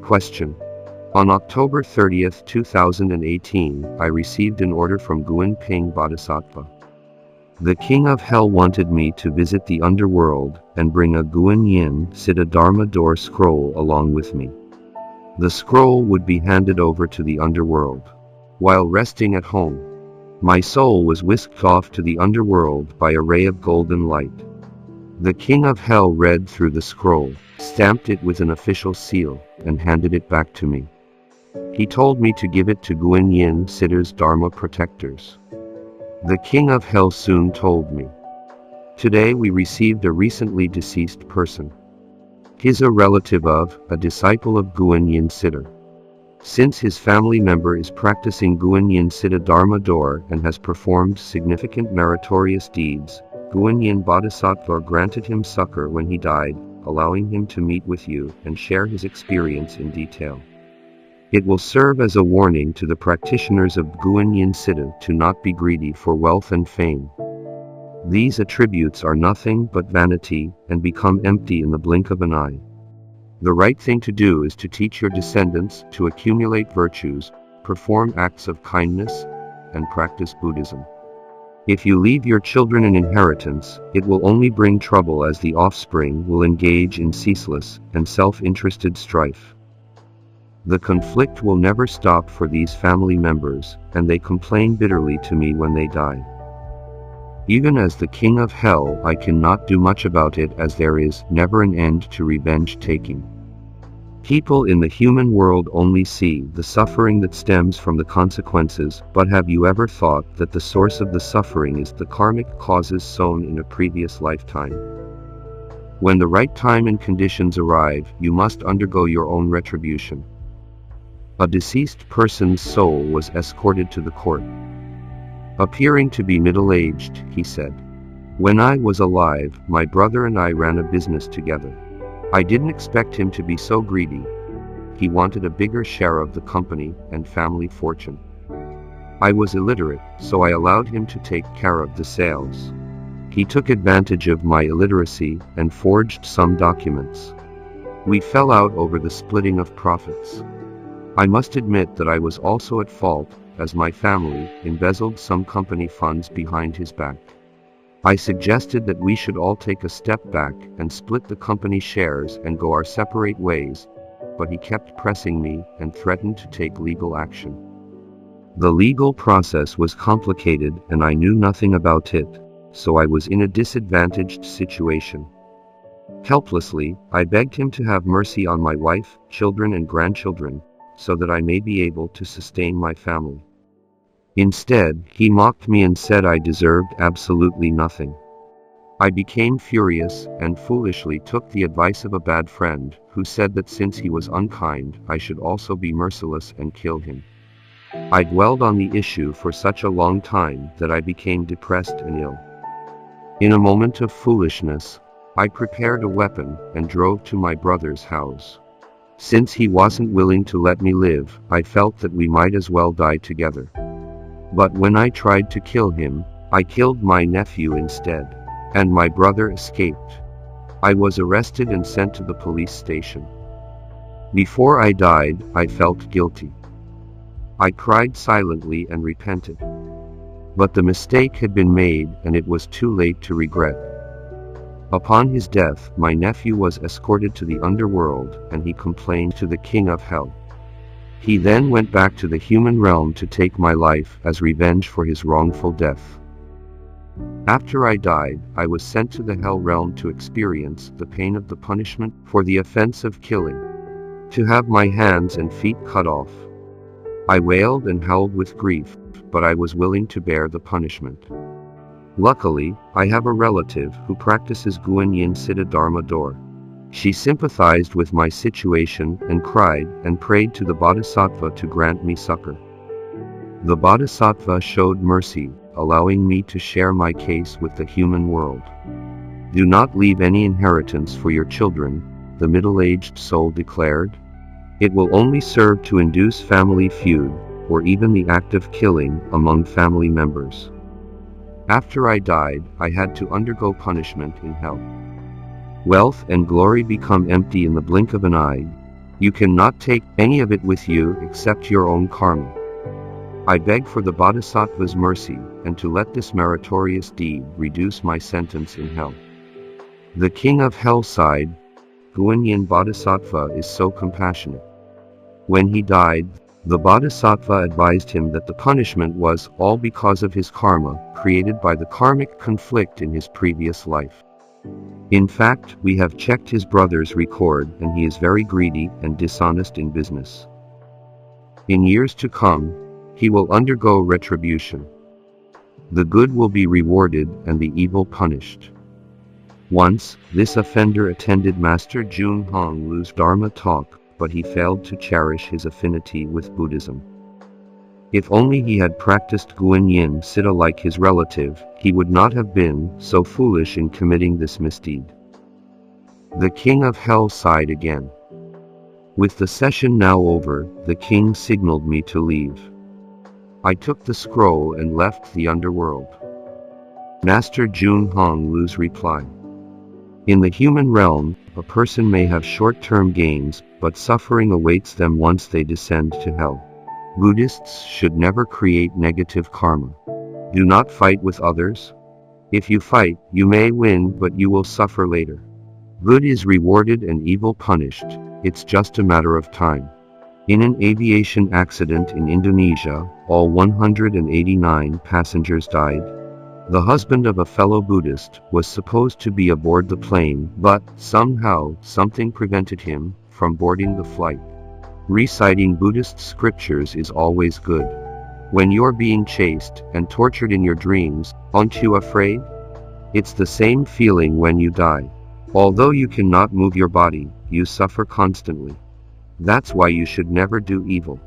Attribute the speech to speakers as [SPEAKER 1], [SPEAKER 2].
[SPEAKER 1] Question. On October 30th, 2018, I received an order from Guanyinpusa Bodhisattva. The king of hell wanted me to visit the underworld and bring a Guanyinpusa Dharma door scroll along with me. The scroll would be handed over to the underworld. While resting at home, my soul was whisked off to the underworld by a ray of golden light. The king of hell read through the scroll, stamped it with an official seal, and handed it back to me. He told me to give it to Guanyinpusa's Dharma protectors. The king of hell soon told me. Today we received a recently deceased person. He's a relative of, a disciple of Guanyinpusa. Since his family member is practicing Guanyinpusa Dharma door and has performed significant meritorious deeds, Guanyin Bodhisattva granted him succor when he died, allowing him to meet with you and share his experience in detail. It will serve as a warning to the practitioners of Guanyinpusa to not be greedy for wealth and fame. These attributes are nothing but vanity and become empty in the blink of an eye. The right thing to do is to teach your descendants to accumulate virtues, perform acts of kindness, and practice Buddhism. If you leave your children an inheritance, it will only bring trouble, as the offspring will engage in ceaseless and self-interested strife. The conflict will never stop for these family members, and they complain bitterly to me when they die. Even as the king of hell, I cannot do much about it, as there is never an end to revenge taking. People in the human world only see the suffering that stems from the consequences, but have you ever thought that the source of the suffering is the karmic causes sown in a previous lifetime? When the right time and conditions arrive, you must undergo your own retribution. A deceased person's soul was escorted to the court. Appearing to be middle-aged, he said, "When I was alive, my brother and I ran a business together. I didn't expect him to be so greedy. He wanted a bigger share of the company and family fortune. I was illiterate, so I allowed him to take care of the sales. He took advantage of my illiteracy and forged some documents. We fell out over the splitting of profits. I must admit that I was also at fault, as my family embezzled some company funds behind his back. I suggested that we should all take a step back and split the company shares and go our separate ways, but he kept pressing me and threatened to take legal action. The legal process was complicated and I knew nothing about it, so I was in a disadvantaged situation. Helplessly, I begged him to have mercy on my wife, children and grandchildren, so that I may be able to sustain my family. Instead, he mocked me and said I deserved absolutely nothing. I became furious and foolishly took the advice of a bad friend, who said that since he was unkind, I should also be merciless and kill him. I dwelled on the issue for such a long time that I became depressed and ill. In a moment of foolishness, I prepared a weapon and drove to my brother's house. Since he wasn't willing to let me live, I felt that we might as well die together. But when I tried to kill him, I killed my nephew instead, and my brother escaped. I was arrested and sent to the police station. Before I died, I felt guilty. I cried silently and repented. But the mistake had been made and it was too late to regret. Upon his death, my nephew was escorted to the underworld and he complained to the king of hell. He then went back to the human realm to take my life as revenge for his wrongful death. After I died, I was sent to the hell realm to experience the pain of the punishment for the offense of killing, to have my hands and feet cut off. I wailed and howled with grief, but I was willing to bear the punishment. Luckily, I have a relative who practices Guanyinpusa Dharma door. She sympathized with my situation and cried and prayed to the Bodhisattva to grant me succor. The Bodhisattva showed mercy, allowing me to share my case with the human world. Do not leave any inheritance for your children, the middle-aged soul declared. It will only serve to induce family feud, or even the act of killing among family members. After I died, I had to undergo punishment in hell. Wealth and glory become empty in the blink of an eye. You cannot take any of it with you except your own karma. I beg for the Bodhisattva's mercy, and to let this meritorious deed reduce my sentence in hell. The king of hell sighed. Guanyinpusa is so compassionate. When he died, the Bodhisattva advised him that the punishment was all because of his karma, created by the karmic conflict in his previous life. In fact, we have checked his brother's record, and he is very greedy and dishonest in business. In years to come, he will undergo retribution. The good will be rewarded and the evil punished. Once, this offender attended Master Jun Hong Lu's Dharma talk, but he failed to cherish his affinity with Buddhism. If only he had practiced Yin Citta like his relative, he would not have been so foolish in committing this misdeed. The king of hell sighed again. With the session now over, the king signaled me to leave. I took the scroll and left the underworld. Master Jun Hong Lu's reply. In the human realm, a person may have short-term gains, but suffering awaits them once they descend to hell. Buddhists should never create negative karma. Do not fight with others. If you fight, you may win, but you will suffer later. Good is rewarded and evil punished. It's just a matter of time. In an aviation accident in Indonesia, all 189 passengers died. The husband of a fellow Buddhist was supposed to be aboard the plane, but somehow something prevented him from boarding the flight. Reciting Buddhist scriptures is always good. When you're being chased and tortured in your dreams, aren't you afraid? It's the same feeling when you die. Although you cannot move your body, you suffer constantly. That's why you should never do evil.